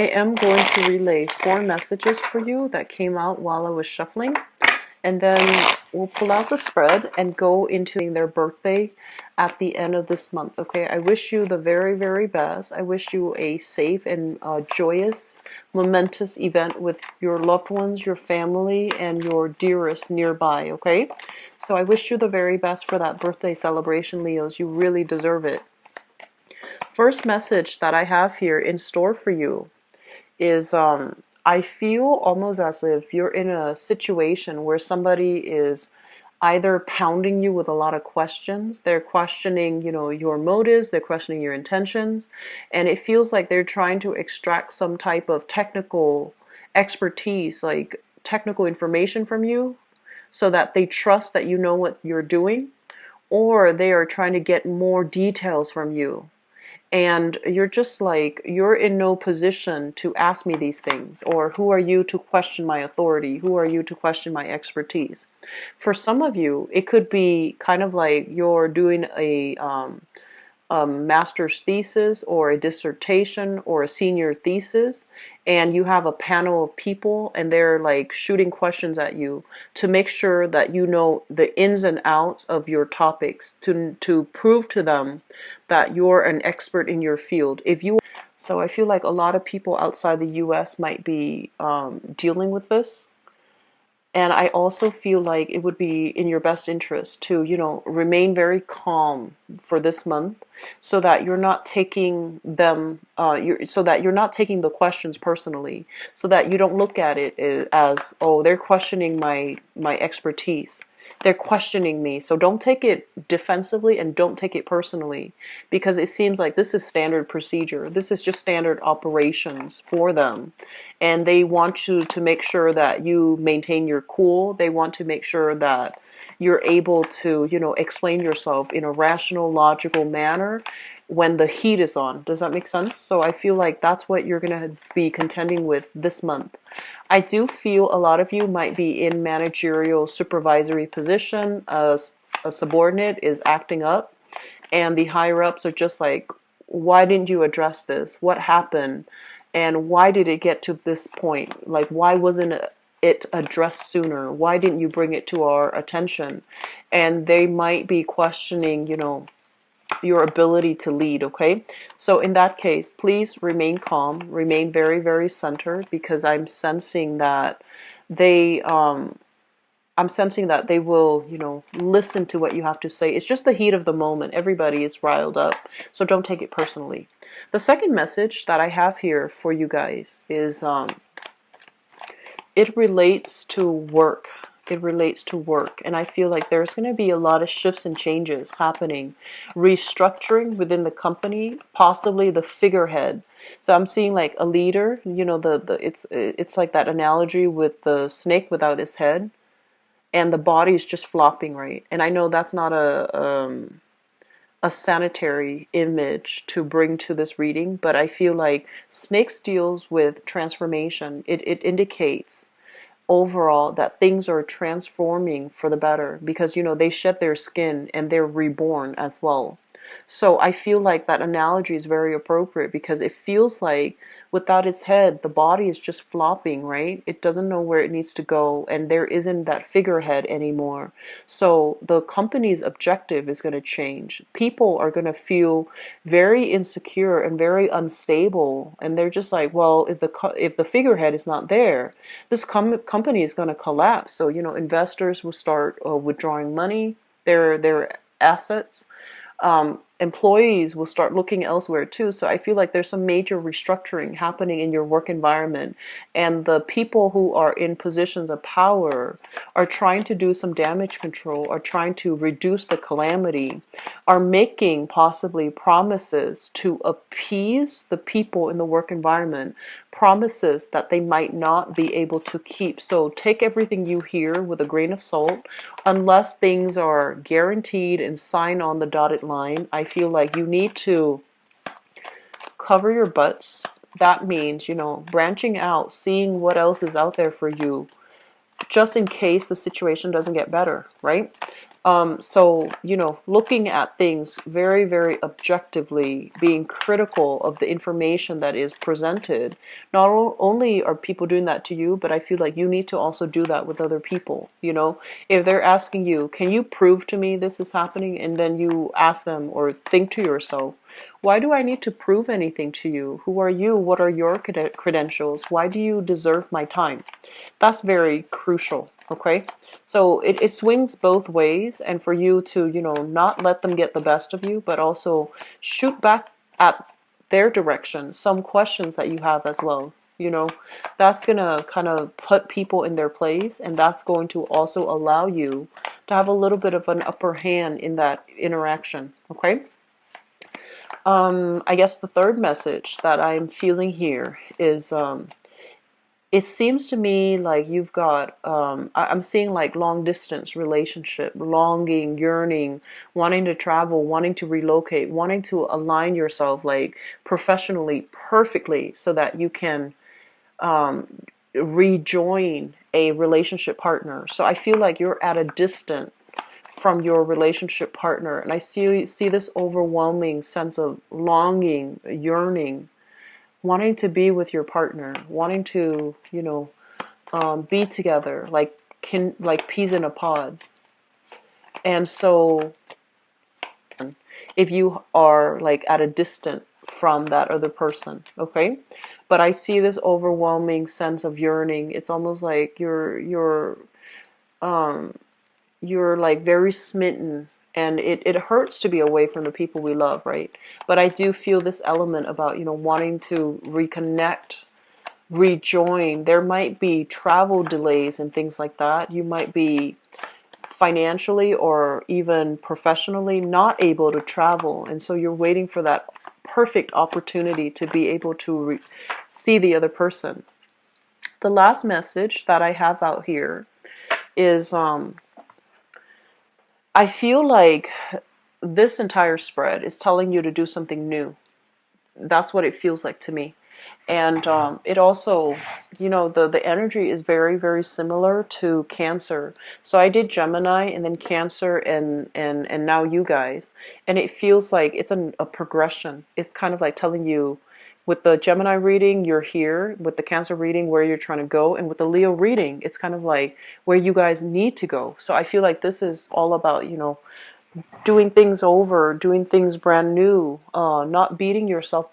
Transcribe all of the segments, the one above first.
I am going to relay 4 messages for you that came out while I was shuffling. And then we'll pull out the spread and go into their birthday at the end of this month. Okay, I wish you the very, very best. I wish you a safe and joyous, momentous event with your loved ones, your family, and your dearest nearby. Okay, so I wish you the very best for that birthday celebration, Leos. You really deserve it. First message that I have here in store for you is I feel almost as if you're in a situation where somebody is either pounding you with a lot of questions. They're questioning, your motives, they're questioning your intentions, and it feels like they're trying to extract some type of technical expertise, like technical information from you, so that they trust that you know what you're doing, or they are trying to get more details from you. And you're just like, you're in no position to ask me these things, or who are you to question my authority? Who are you to question my expertise? For some of you, it could be kind of like you're doing a master's thesis or a dissertation or a senior thesis, and you have a panel of people and they're like shooting questions at you to make sure that you know the ins and outs of your topics, to prove to them that you're an expert in your field. So I feel like a lot of people outside the US might be dealing with this. And I also feel like it would be in your best interest to, remain very calm for this month, so that you're not taking so that you're not taking the questions personally, so that you don't look at it as, oh, they're questioning my expertise. They're questioning me. So don't take it defensively and don't take it personally, because it seems like this is standard procedure. This is just standard operations for them. And they want you to make sure that you maintain your cool. They want to make sure that you're able to, explain yourself in a rational, logical manner when the heat is on. Does that make sense? So I feel like that's what you're going to be contending with this month. I do feel a lot of you might be in managerial supervisory position. A subordinate is acting up, and the higher ups are just like, why didn't you address this? What happened? And why did it get to this point? Like, why wasn't it addressed sooner? Why didn't you bring it to our attention? And they might be questioning, your ability to lead. Okay, so in that case, please remain calm, remain very, very centered, because I'm sensing that they will, listen to what you have to say. It's just the heat of the moment. Everybody is riled up, so don't take it personally. The second message that I have here for you guys is it relates to work. It relates to work. And I feel like there's going to be a lot of shifts and changes happening, restructuring within the company, possibly the figurehead. So I'm seeing like a leader, it's like that analogy with the snake without its head, and the body is just flopping, right? And I know that's not a sanitary image to bring to this reading, but I feel like snakes deals with transformation. It indicates overall that things are transforming for the better, because they shed their skin and they're reborn as well. So I feel like that analogy is very appropriate, because it feels like without its head, the body is just flopping, right? It doesn't know where it needs to go, and there isn't that figurehead anymore. So the company's objective is going to change. People are going to feel very insecure and very unstable, and they're just like, well, if the figurehead is not there, this company is going to collapse. So investors will start withdrawing money, their assets. Employees will start looking elsewhere too. So I feel like there's some major restructuring happening in your work environment, and the people who are in positions of power are trying to do some damage control, are trying to reduce the calamity, are making possibly promises to appease the people in the work environment, promises that they might not be able to keep. So take everything you hear with a grain of salt. Unless things are guaranteed and signed on the dotted line, I feel like you need to cover your butts. That means, branching out, seeing what else is out there for you, just in case the situation doesn't get better, right? So, looking at things very, very objectively, being critical of the information that is presented. Not only are people doing that to you, but I feel like you need to also do that with other people. If they're asking you, can you prove to me this is happening? And then you ask them or think to yourself, why do I need to prove anything to you? Who are you? What are your credentials? Why do you deserve my time? That's very crucial. Okay, so it swings both ways, and for you to not let them get the best of you, but also shoot back at their direction some questions that you have as well. That's gonna kind of put people in their place, and that's going to also allow you to have a little bit of an upper hand in that interaction. Okay. I guess the third message that I'm feeling here is it seems to me like you've got, I'm seeing like long distance relationship, longing, yearning, wanting to travel, wanting to relocate, wanting to align yourself like professionally, perfectly, so that you can rejoin a relationship partner. So I feel like you're at a distance from your relationship partner, and I see this overwhelming sense of longing, yearning, wanting to be with your partner, wanting to, be together, like peas in a pod. And so, if you are like at a distance from that other person, okay? But I see this overwhelming sense of yearning. It's almost like you're like very smitten, and it hurts to be away from the people we love, right? But I do feel this element about, wanting to reconnect, rejoin. There might be travel delays and things like that. You might be financially or even professionally not able to travel, and so you're waiting for that perfect opportunity to be able to see the other person. The last message that I have out here is I feel like this entire spread is telling you to do something new. That's what it feels like to me. And it also, the energy is very, very similar to Cancer. So I did Gemini and then Cancer and now you guys. And it feels like it's a progression. It's kind of like telling you, with the Gemini reading, you're here. With the Cancer reading, where you're trying to go. And with the Leo reading, it's kind of like where you guys need to go. So I feel like this is all about, doing things over, doing things brand new, not beating yourself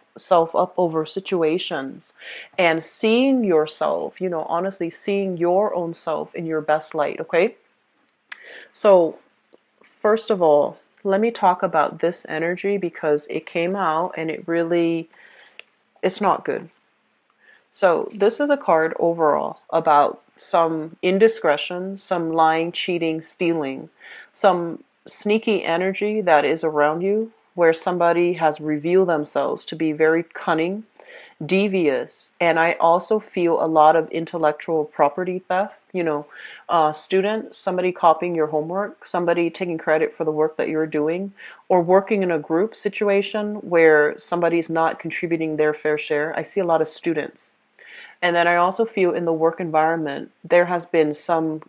up over situations, and seeing yourself, honestly seeing your own self in your best light. Okay. So first of all, let me talk about this energy because it came out and it's not good. So this is a card overall about some indiscretion, some lying, cheating, stealing, some sneaky energy that is around you where somebody has revealed themselves to be very cunning, devious, and I also feel a lot of intellectual property theft. Student, somebody copying your homework, somebody taking credit for the work that you're doing, or working in a group situation where somebody's not contributing their fair share. I see a lot of students. And then I also feel in the work environment, there has been some,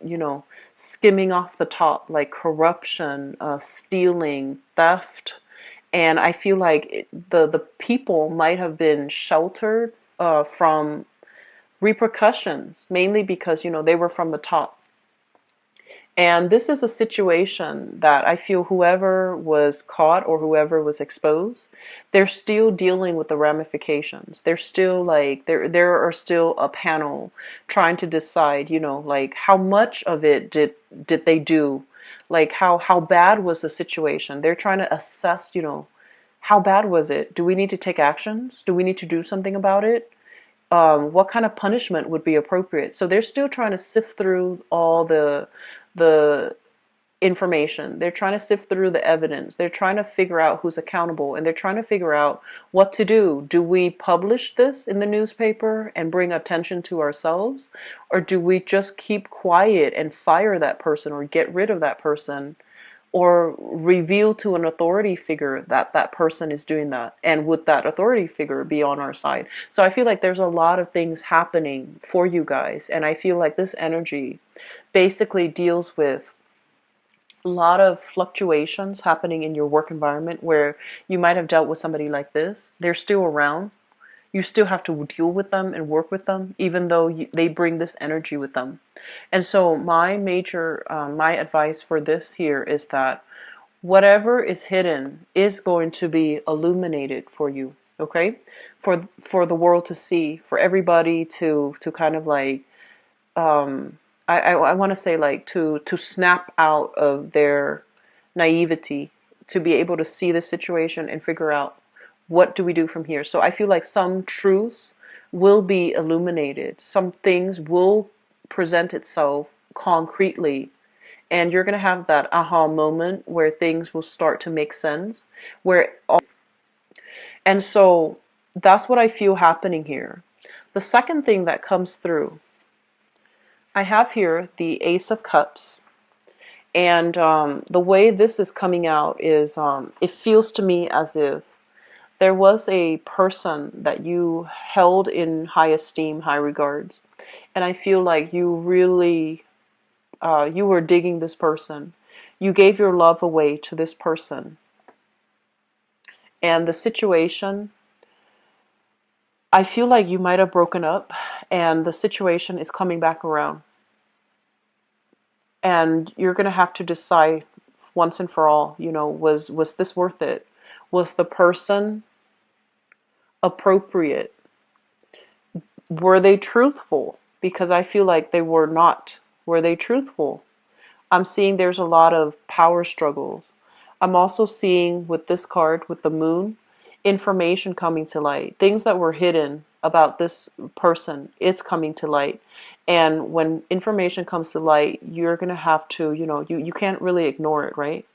skimming off the top, like corruption, stealing, theft. And I feel like the people might have been sheltered from repercussions, mainly because, they were from the top. And this is a situation that I feel whoever was caught or whoever was exposed, they're still dealing with the ramifications. They're still like, there are still a panel trying to decide, like how much of it did they do? Like how bad was the situation? They're trying to assess, how bad was it? Do we need to take actions? Do we need to do something about it? What kind of punishment would be appropriate? So they're still trying to sift through all the information. They're trying to sift through the evidence. They're trying to figure out who's accountable, and they're trying to figure out what to do. Do we publish this in the newspaper and bring attention to ourselves, or do we just keep quiet and fire that person or get rid of that person, or reveal to an authority figure that that person is doing that, and would that authority figure be on our side? So I feel like there's a lot of things happening for you guys, and I feel like this energy basically deals with a lot of fluctuations happening in your work environment where you might have dealt with somebody like this. They're still around. You still have to deal with them and work with them, even though they bring this energy with them. And so my advice for this here is that whatever is hidden is going to be illuminated for you, okay? For the world to see, for everybody to kind of like, I want to say like to snap out of their naivety, to be able to see the situation and figure out what do we do from here. So I feel like some truths will be illuminated, some things will present itself concretely, and you're going to have that aha moment where things will start to make sense, where and so that's what I feel happening here. The second thing that comes through, I have here the Ace of Cups. And the way this is coming out is it feels to me as if there was a person that you held in high esteem, high regards. And I feel like you really, you were digging this person. You gave your love away to this person. And the situation, I feel like you might have broken up and the situation is coming back around. And you're going to have to decide once and for all, was this worth it? Was the person appropriate? Were they truthful? Because I feel like they were not. Were they truthful? I'm seeing there's a lot of power struggles. I'm also seeing with this card, with the moon, information coming to light. Things that were hidden about this person, it's coming to light. And when information comes to light, you're going to have to, you can't really ignore it, right?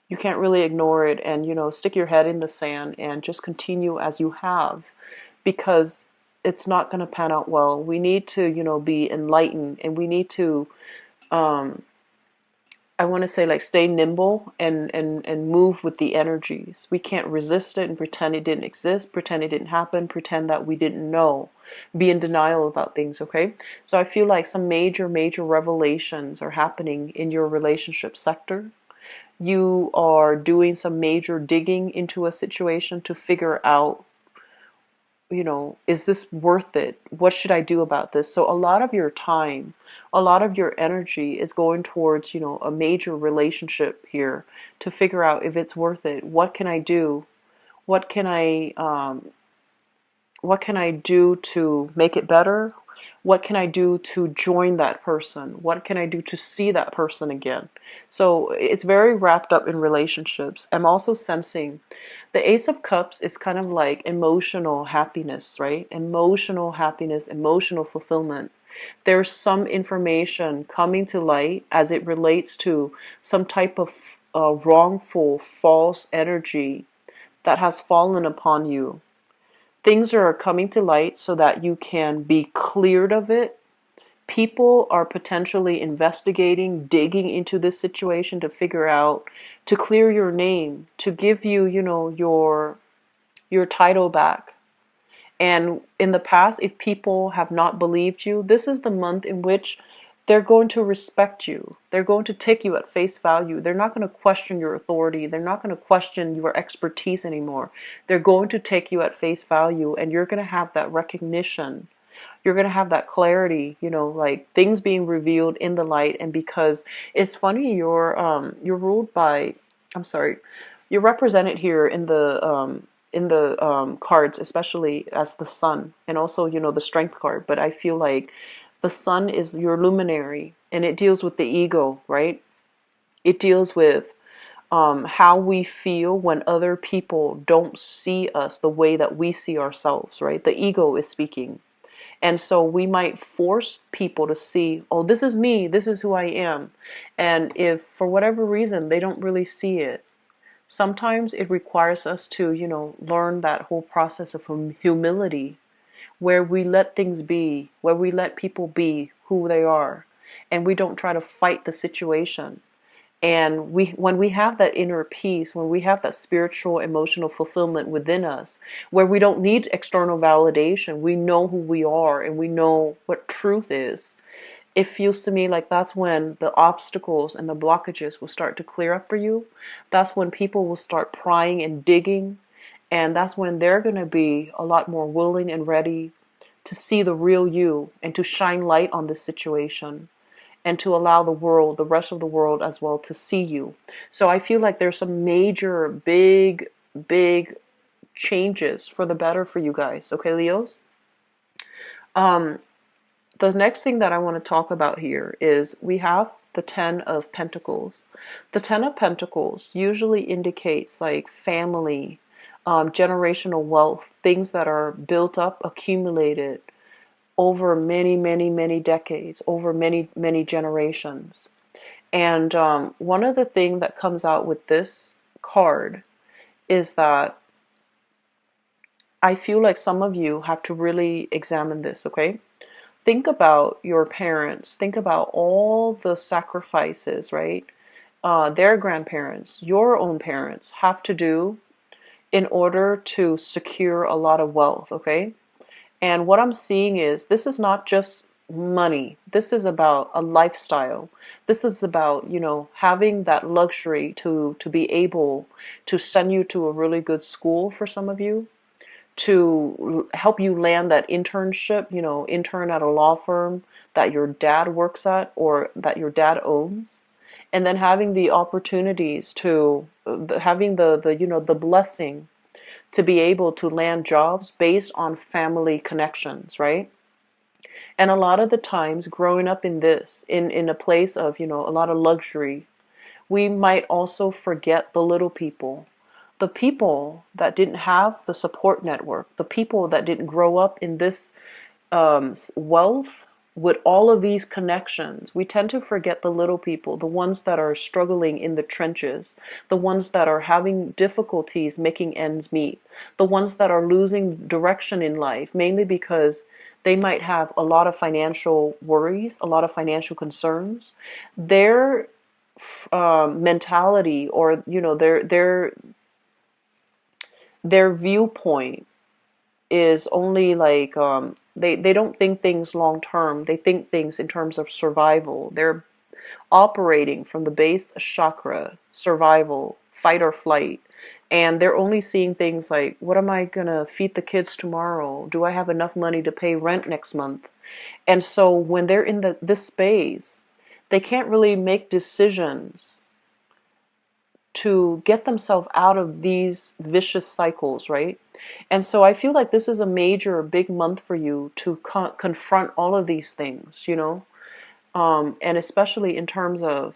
You can't really ignore it and, stick your head in the sand and just continue as you have, because it's not going to pan out well. We need to, be enlightened, and we need to, I want to say, like, stay nimble and move with the energies. We can't resist it and pretend it didn't exist, pretend it didn't happen, pretend that we didn't know, be in denial about things, okay? So I feel like some major revelations are happening in your relationship sector. You are doing some major digging into a situation to figure out, is this worth it? What should I do about this? So a lot of your time, a lot of your energy is going towards, a major relationship here to figure out if it's worth it. What can I do? What can I do to make it better? What can I do to join that person? What can I do to see that person again? So it's very wrapped up in relationships. I'm also sensing the Ace of Cups is kind of like emotional happiness, right? Emotional happiness, emotional fulfillment. There's some information coming to light as it relates to some type of wrongful, false energy that has fallen upon you. Things are coming to light so that you can be cleared of it. People are potentially investigating, digging into this situation to figure out, to clear your name, to give you, your title back. And in the past, if people have not believed you, this is the month in which they're going to respect you. They're going to take you at face value. They're not going to question your authority. They're not going to question your expertise anymore. They're going to take you at face value, and you're going to have that recognition. You're going to have that clarity, like things being revealed in the light. And because it's funny, you're ruled by, I'm sorry, you're represented here in the cards, especially as the sun, and also, the strength card. But I feel like the sun is your luminary, and it deals with the ego, right? It deals with how we feel when other people don't see us the way that we see ourselves, right? The ego is speaking. And so we might force people to see, oh, this is me, this is who I am. And if for whatever reason they don't really see it, sometimes it requires us to, learn that whole process of humility, where we let things be, where we let people be who they are, and we don't try to fight the situation. And when we have that inner peace, when we have that spiritual, emotional fulfillment within us, where we don't need external validation, we know who we are and we know what truth is. it feels to me like that's when the obstacles and the blockages will start to clear up for you. That's when people will start prying and digging. And that's when they're going to be a lot more willing and ready to see the real you and to shine light on this situation and to allow the world, the rest of the world as well, to see you. So I feel like there's some major, big changes for the better for you guys. Okay, Leos? Um, the next thing that I want to talk about here is we have the Ten of Pentacles. The Ten of Pentacles usually indicates like family, generational wealth, things that are built up, accumulated over many decades, over many generations. And one of the things that comes out with this card is that I feel like some of you have to really examine this, okay? Think about your parents. Think about all the sacrifices, right? Their grandparents, your own parents have to do in order to secure a lot of wealth, okay? And what I'm seeing is this is not just money. This is about a lifestyle. This is about, having that luxury to be able to send you to a really good school for some of you, to help you land that internship, intern at a law firm that your dad works at or that your dad owns. And then having the opportunities to, having the blessing to be able to land jobs based on family connections, right? And a lot of the times growing up in this, in a place of, a lot of luxury, we might also forget the little people. The people that didn't have the support network, the people that didn't grow up in this wealth with all of these connections, we tend to forget the little people, the ones that are struggling in the trenches, the ones that are having difficulties making ends meet, the ones that are losing direction in life, mainly because they might have a lot of financial worries, a lot of financial concerns. Their mentality, or their viewpoint is only like they don't think things long term. They think things in terms of survival. They're operating from the base chakra, survival, fight or flight. And they're only seeing things like, what am I gonna feed the kids tomorrow? Do I have enough money to pay rent next month? And so when they're in this space, they can't really make decisions to get themselves out of these vicious cycles, right? And so I feel like this is a major, big month for you to confront all of these things, and especially in terms of,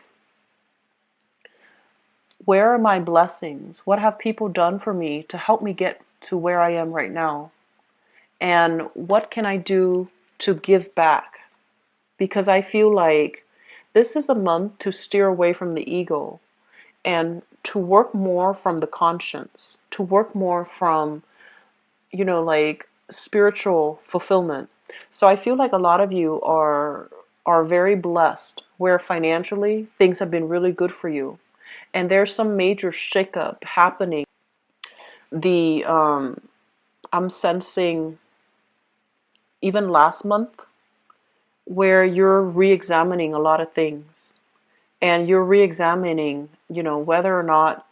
where are my blessings? What have people done for me to help me get to where I am right now? And what can I do to give back? Because I feel like this is a month to steer away from the ego and to work more from the conscience, to work more from, like spiritual fulfillment. So I feel like a lot of you are very blessed where financially things have been really good for you. And there's some major shakeup happening. The I'm sensing even last month where you're re-examining a lot of things, and you're re-examining, whether or not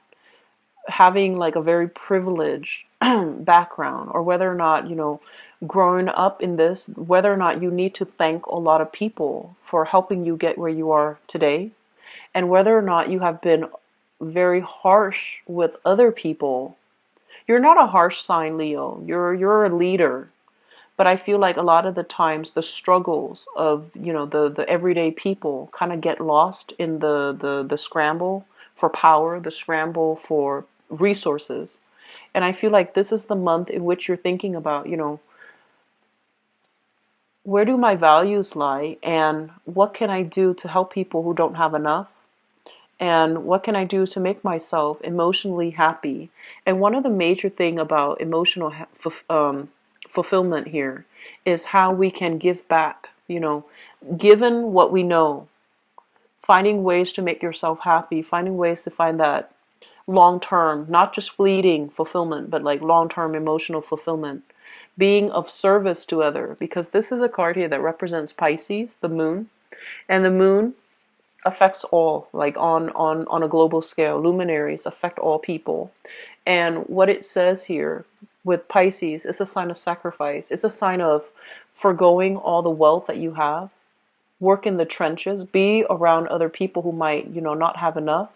having like a very privileged background, or whether or not, growing up in this, whether or not you need to thank a lot of people for helping you get where you are today, and whether or not you have been very harsh with other people. You're not a harsh sign, Leo. You're a leader. But I feel like a lot of the times the struggles of, the everyday people kind of get lost in the scramble for power, the scramble for resources. And I feel like this is the month in which you're thinking about, where do my values lie, and what can I do to help people who don't have enough? And what can I do to make myself emotionally happy? And one of the major thing about emotional fulfillment here is how we can give back, given what we know, finding ways to make yourself happy, finding ways to find that long term, not just fleeting fulfillment, but like long term emotional fulfillment, being of service to other, because this is a card here that represents Pisces, the moon. And the moon affects all, like on a global scale. Luminaries affect all people. And what it says here with Pisces is a sign of sacrifice. It's a sign of foregoing all the wealth that you have, work in the trenches, be around other people who might, not have enough,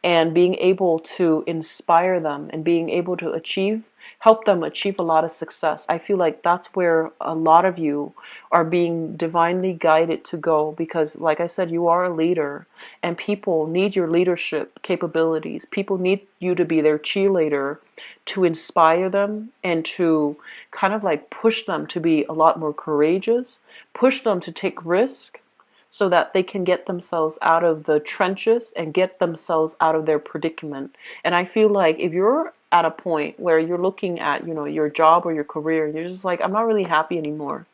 and being able to inspire them and being able to help them achieve a lot of success. I feel like that's where a lot of you are being divinely guided to go, because like I said, you are a leader and people need your leadership capabilities. People need you to be their cheerleader, to inspire them and to kind of like push them to be a lot more courageous, push them to take risk, so that they can get themselves out of the trenches and get themselves out of their predicament. And I feel like if you're at a point where you're looking at, your job or your career, you're just like, I'm not really happy anymore.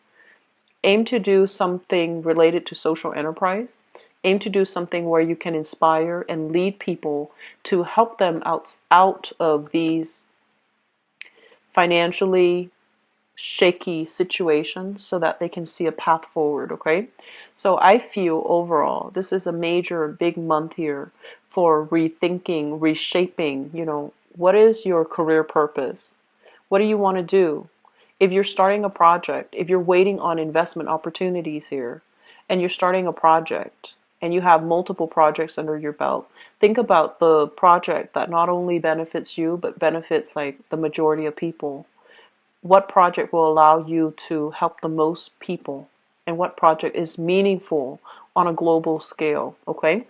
Aim to do something related to social enterprise. Aim to do something where you can inspire and lead people to help them out of these financially shaky situation, so that they can see a path forward. Okay, so I feel overall this is a major big month here for rethinking, reshaping. What is your career purpose? What do you want to do? If you're starting a project, if you're waiting on investment opportunities here and you're starting a project and you have multiple projects under your belt, think about the project that not only benefits you but benefits like the majority of people. What project will allow you to help the most people, and what project is meaningful on a global scale. Okay,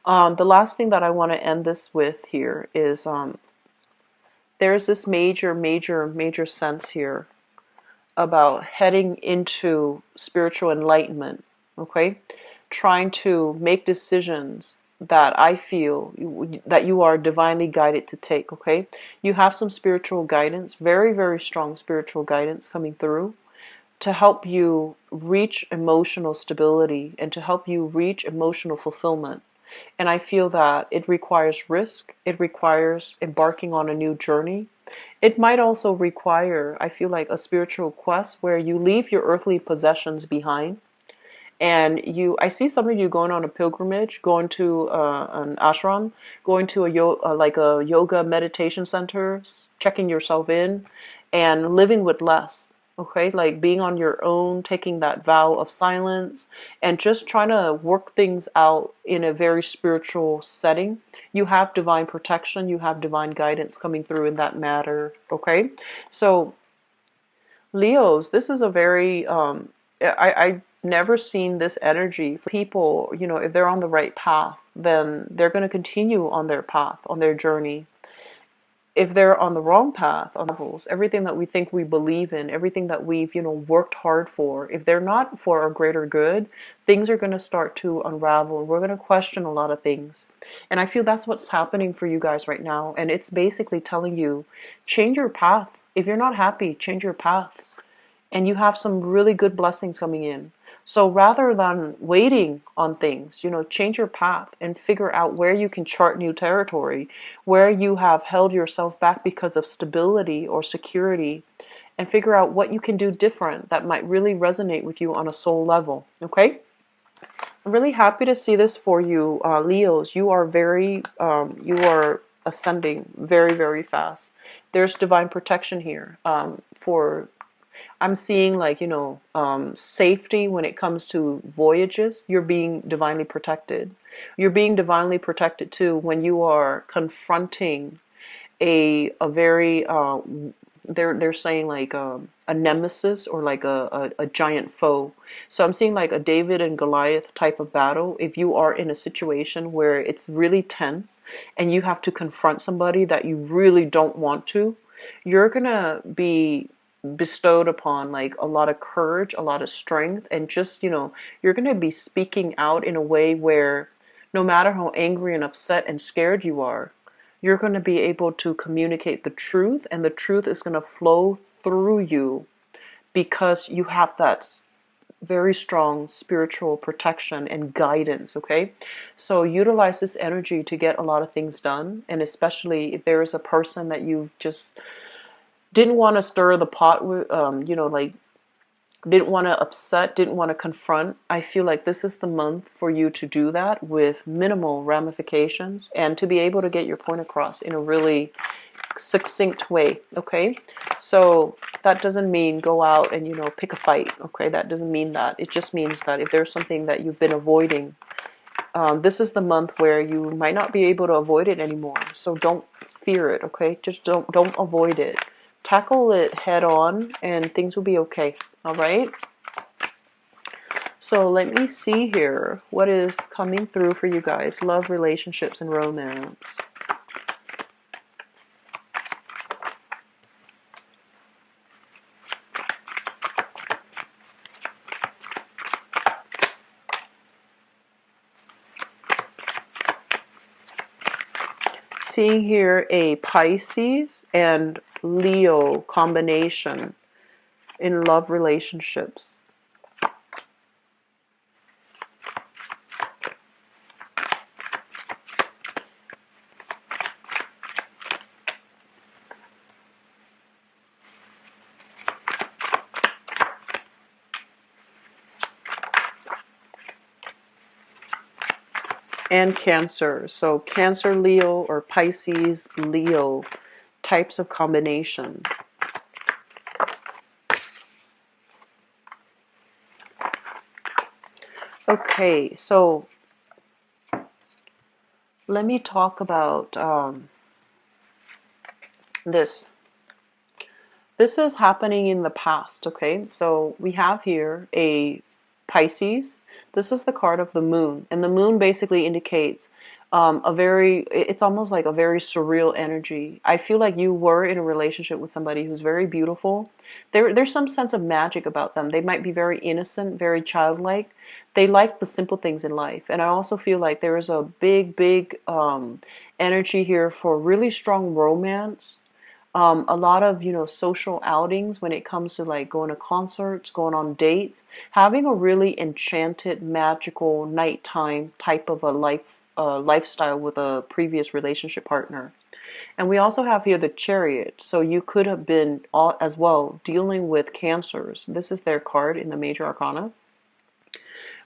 the last thing that I want to end this with here is there's this major sense here about heading into spiritual enlightenment. Okay, trying to make decisions that I feel that you are divinely guided to take. Okay, you have some spiritual guidance, very strong spiritual guidance coming through to help you reach emotional stability and to help you reach emotional fulfillment. And I feel that it requires risk, it requires embarking on a new journey. It might also require, I feel like, a spiritual quest where you leave your earthly possessions behind. And I see some of you going on a pilgrimage, going to an ashram, going to like a yoga meditation center, checking yourself in, and living with less. Okay, like being on your own, taking that vow of silence, and just trying to work things out in a very spiritual setting. You have divine protection, you have divine guidance coming through in that matter. Okay, so Leos, this is a very I never seen this energy for people. If they're on the right path, then they're going to continue on their path, on their journey. If they're on the wrong path, on levels, everything that we think we believe in, everything that we've worked hard for, if they're not for our greater good, things are going to start to unravel. We're going to question a lot of things. And I feel that's what's happening for you guys right now. And it's basically telling you, change your path. If you're not happy, change your path. And you have some really good blessings coming in. So rather than waiting on things, change your path and figure out where you can chart new territory, where you have held yourself back because of stability or security, and figure out what you can do different that might really resonate with you on a soul level. Okay? I'm really happy to see this for you, Leos. You are you are ascending very fast. There's divine protection here for I'm seeing like, safety when it comes to voyages. You're being divinely protected. You're being divinely protected too when you are confronting a very, they're saying like a nemesis or like a giant foe. So I'm seeing like a David and Goliath type of battle. If you are in a situation where it's really tense and you have to confront somebody that you really don't want to, you're gonna be bestowed upon like a lot of courage, a lot of strength, and just, you're going to be speaking out in a way where no matter how angry and upset and scared you are, you're going to be able to communicate the truth, and the truth is going to flow through you because you have that very strong spiritual protection and guidance. Okay, so utilize this energy to get a lot of things done, and especially if there is a person that you've just didn't want to stir the pot with, like didn't want to upset, didn't want to confront, I feel like this is the month for you to do that with minimal ramifications and to be able to get your point across in a really succinct way. Okay, so that doesn't mean go out and pick a fight. Okay, that doesn't mean that. It just means that if there's something that you've been avoiding, this is the month where you might not be able to avoid it anymore. So don't fear it. Okay, just don't avoid it. Tackle it head on and things will be okay. All right, so let me see here what is coming through for you guys. Love, relationships, and romance. Seeing here a Pisces and Leo combination in love relationships. And Cancer. So Cancer, Leo, or Pisces, Leo types of combination. Okay, so let me talk about this. This is happening in the past, okay? So we have here a Pisces. This is the card of the moon. And the moon basically indicates it's almost like a very surreal energy. I feel like you were in a relationship with somebody who's very beautiful. There's some sense of magic about them. They might be very innocent, very childlike. They like the simple things in life. And I also feel like there is a big energy here for really strong romance. A lot of social outings when it comes to like going to concerts, going on dates, having a really enchanted, magical nighttime type of a lifestyle with a previous relationship partner. And we also have here the Chariot, so you could have been as well dealing with cancers. This is their card in the major arcana.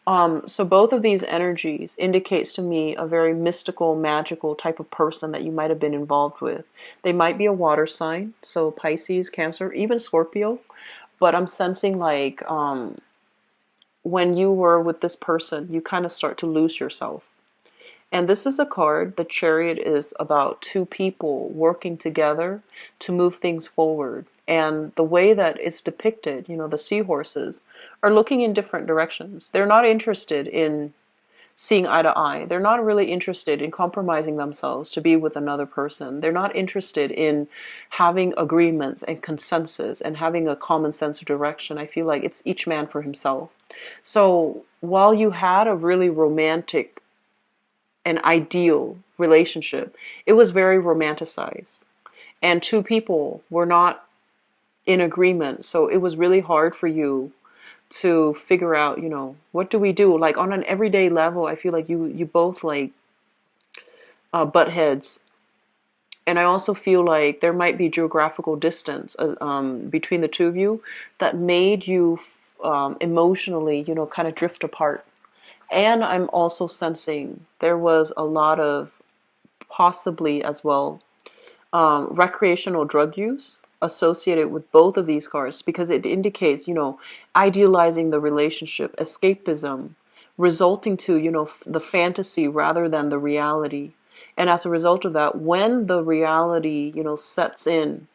So both of these energies indicates to me a very mystical, magical type of person that you might have been involved with. They might be a water sign, so Pisces, Cancer, even Scorpio. But I'm sensing like when you were with this person, you kind of start to lose yourself. And this is a card, the Chariot is about two people working together to move things forward. And the way that it's depicted, the seahorses are looking in different directions. They're not interested in seeing eye to eye. They're not really interested in compromising themselves to be with another person. They're not interested in having agreements and consensus and having a common sense of direction. I feel like it's each man for himself. So while you had a really romantic an ideal relationship, it was very romanticized. And two people were not in agreement. So it was really hard for you to figure out, what do we do? Like on an everyday level, I feel like you both like butt heads. And I also feel like there might be geographical distance between the two of you that made you emotionally, kind of drift apart. And I'm also sensing there was a lot of possibly as well recreational drug use associated with both of these cards because it indicates, idealizing the relationship, escapism, resulting to, the fantasy rather than the reality. And as a result of that, when the reality, sets in,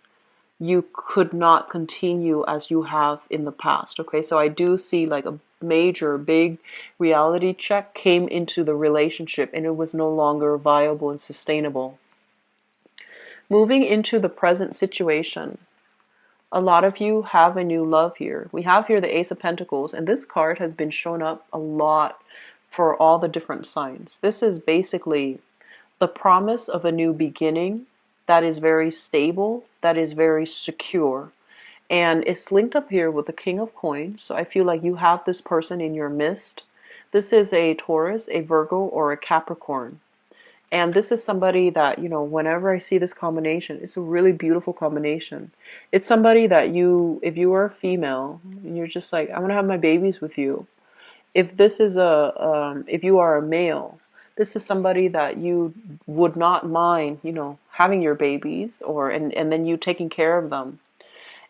you could not continue as you have in the past. Okay, so I do see like a major big reality check came into the relationship and it was no longer viable and sustainable. Moving into the present situation, a lot of you have a new love here. We have here the Ace of Pentacles, and this card has been shown up a lot for all the different signs. This is basically the promise of a new beginning that is very stable, that is very secure. And it's linked up here with the King of Coins. So I feel like you have this person in your midst. This is a Taurus, a Virgo, or a Capricorn. And this is somebody that, whenever I see this combination, it's a really beautiful combination. It's somebody that if you are a female, and you're just like, I want to have my babies with you. If you are a male, this is somebody that you would not mind, having your babies, and then you taking care of them.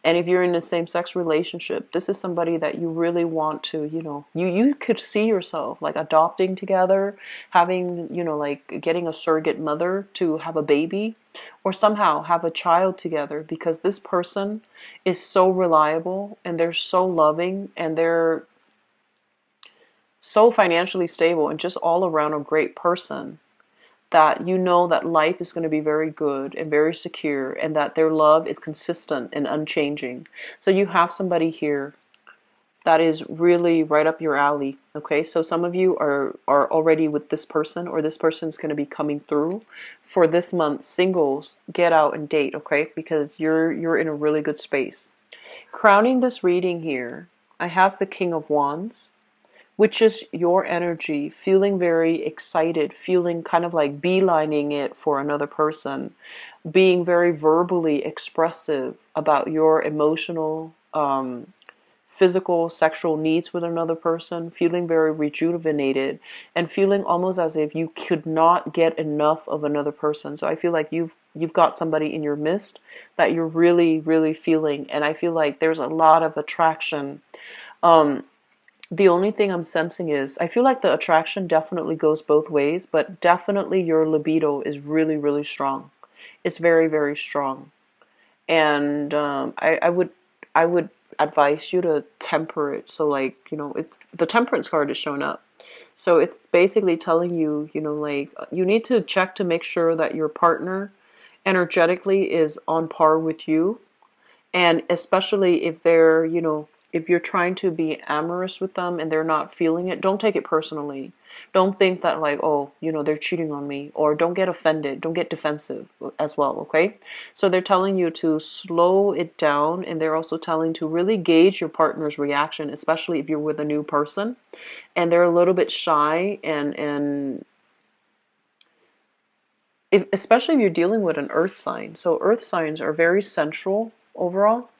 And if you're in a same-sex relationship, this is somebody that you really want to, you could see yourself like adopting together, having, like getting a surrogate mother to have a baby, or somehow have a child together, because this person is so reliable and they're so loving and they're so financially stable and just all around a great person, that you know that life is going to be very good and very secure, and that their love is consistent and unchanging. So you have somebody here that is really right up your alley. Okay, so some of you are already with this person, or this person's going to be coming through. For this month, singles, get out and date, okay, because you're in a really good space. Crowning this reading here, I have the King of Wands, which is your energy, feeling very excited, feeling kind of like beelining it for another person, being very verbally expressive about your emotional, physical, sexual needs with another person, feeling very rejuvenated, and feeling almost as if you could not get enough of another person. So I feel like you've got somebody in your midst that you're really, really feeling, and I feel like there's a lot of attraction. The only thing I'm sensing is, I feel like the attraction definitely goes both ways, but definitely your libido is really, really strong. It's very, very strong. And I would advise you to temper it. So like, the temperance card is showing up. So it's basically telling you, like, you need to check to make sure that your partner energetically is on par with you, and especially if they're, if you're trying to be amorous with them and they're not feeling it, don't take it personally. Don't think that like, oh, they're cheating on me, or don't get offended, don't get defensive as well, okay? So they're telling you to slow it down, and they're also telling to really gauge your partner's reaction, especially if you're with a new person and they're a little bit shy, and especially if you're dealing with an earth sign. So earth signs are very central overall,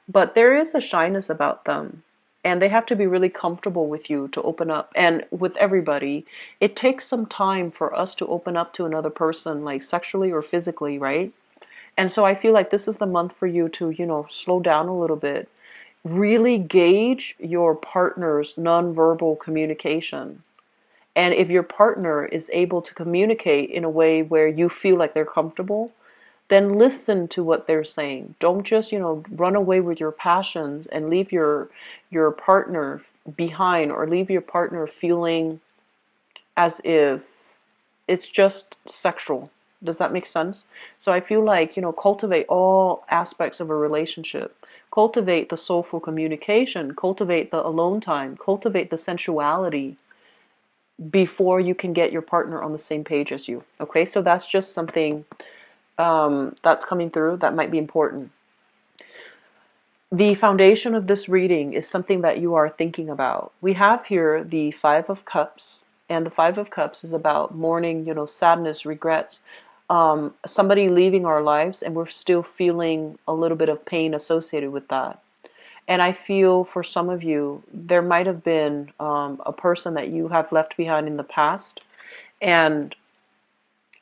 but there is a shyness about them. And they have to be really comfortable with you to open up. And with everybody, it takes some time for us to open up to another person, like sexually or physically, right? And so I feel like this is the month for you to, slow down a little bit. Really gauge your partner's nonverbal communication. And if your partner is able to communicate in a way where you feel like they're comfortable, then listen to what they're saying. Don't just, run away with your passions and leave your partner behind, or leave your partner feeling as if it's just sexual. Does that make sense? So I feel like, cultivate all aspects of a relationship. Cultivate the soulful communication, cultivate the alone time, cultivate the sensuality before you can get your partner on the same page as you. Okay, so that's just something that's coming through that might be important. The foundation of this reading is something that you are thinking about. We have here the Five of Cups, and the Five of Cups is about mourning, sadness, regrets, somebody leaving our lives, and we're still feeling a little bit of pain associated with that. And I feel for some of you, there might have been a person that you have left behind in the past. And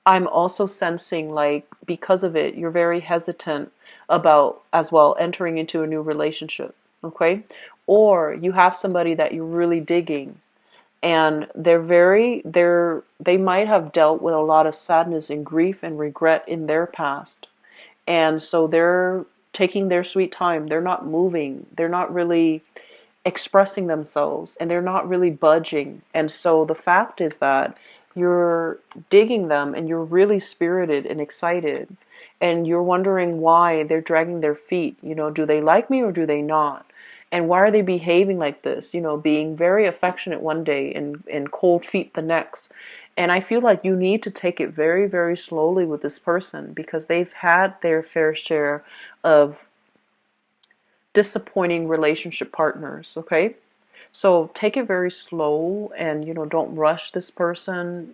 I'm also sensing like, because of it, you're very hesitant about as well entering into a new relationship. Okay? Or you have somebody that you're really digging, and they might have dealt with a lot of sadness and grief and regret in their past. And so they're taking their sweet time. They're not moving. They're not really expressing themselves, and they're not really budging. And so the fact is that you're digging them, and you're really spirited and excited, and you're wondering why they're dragging their feet. Do they like me or do they not? And why are they behaving like this? Being very affectionate one day and cold feet the next. And I feel like you need to take it very, very slowly with this person, because they've had their fair share of disappointing relationship partners, okay? So take it very slow, and don't rush this person.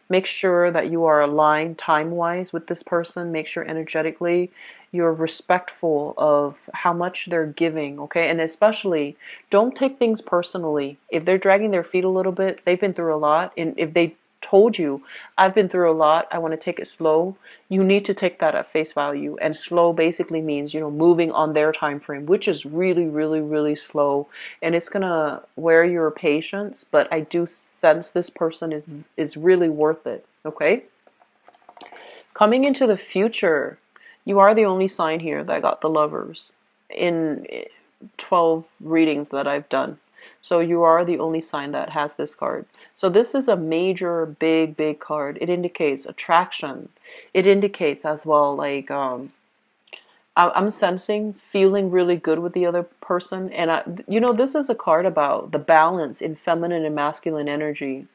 Make sure that you are aligned time-wise with this person. Make sure energetically you're respectful of how much they're giving, okay? And especially, don't take things personally. If they're dragging their feet a little bit, they've been through a lot. And if they told you, I've been through a lot, I want to take it slow, you need to take that at face value. And slow basically means, moving on their time frame, which is really, really, really slow. And it's gonna wear your patience, but I do sense this person is really worth it, okay? Coming into the future, you are the only sign here that got the Lovers in 12 readings that I've done. So you are the only sign that has this card. So this is a major, big, big card. It indicates attraction. It indicates as well, like, I'm sensing feeling really good with the other person. And, this is a card about the balance in feminine and masculine energy.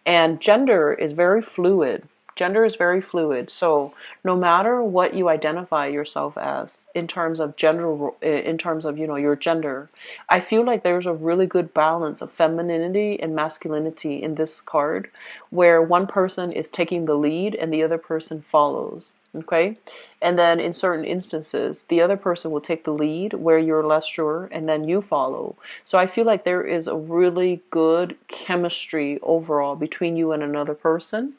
And gender is very fluid. Gender is very fluid. So no matter what you identify yourself as in terms of your gender, I feel like there's a really good balance of femininity and masculinity in this card, where one person is taking the lead and the other person follows. Okay? And then in certain instances, the other person will take the lead where you're less sure, and then you follow. So I feel like there is a really good chemistry overall between you and another person.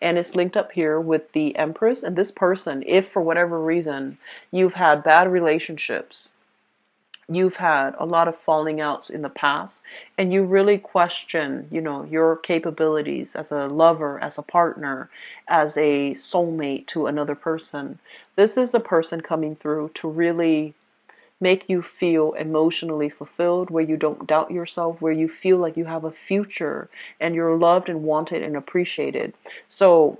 And it's linked up here with the Empress. And this person, if for whatever reason you've had bad relationships, you've had a lot of falling outs in the past, and you really question, your capabilities as a lover, as a partner, as a soulmate to another person, this is a person coming through to really make you feel emotionally fulfilled, where you don't doubt yourself, where you feel like you have a future and you're loved and wanted and appreciated. So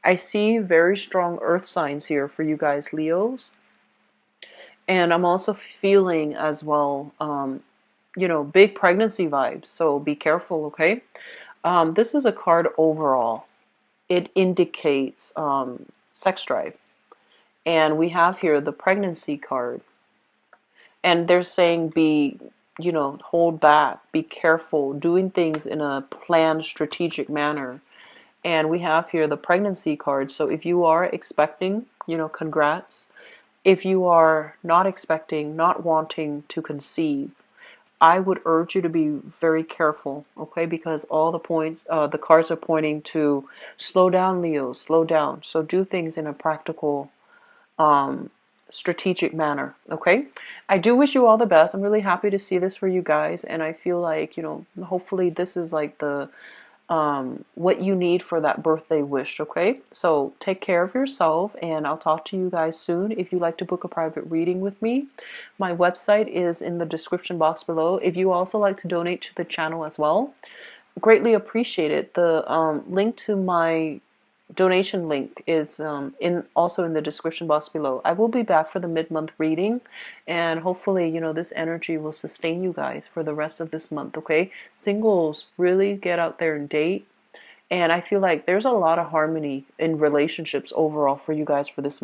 I see very strong earth signs here for you guys, Leos. And I'm also feeling as well, big pregnancy vibes. So be careful, okay? This is a card overall. It indicates sex drive. And we have here the pregnancy card. And they're saying hold back, be careful, doing things in a planned, strategic manner. And we have here the pregnancy card. So if you are expecting, congrats. If you are not expecting, not wanting to conceive, I would urge you to be very careful, okay? Because all the cards are pointing to slow down, Leo, slow down. So do things in a practical, strategic manner, okay? I do wish you all the best. I'm really happy to see this for you guys, and I feel like, hopefully this is like the what you need for that birthday wish, okay? So take care of yourself, and I'll talk to you guys soon. If you'd like to book a private reading with me, my website is in the description box below. If you also like to donate to the channel as well, greatly appreciate it. The link to my donation link is also in the description box below. I will be back for the mid-month reading, and hopefully, this energy will sustain you guys for the rest of this month, okay? Singles, really get out there and date. And I feel like there's a lot of harmony in relationships overall for you guys for this month.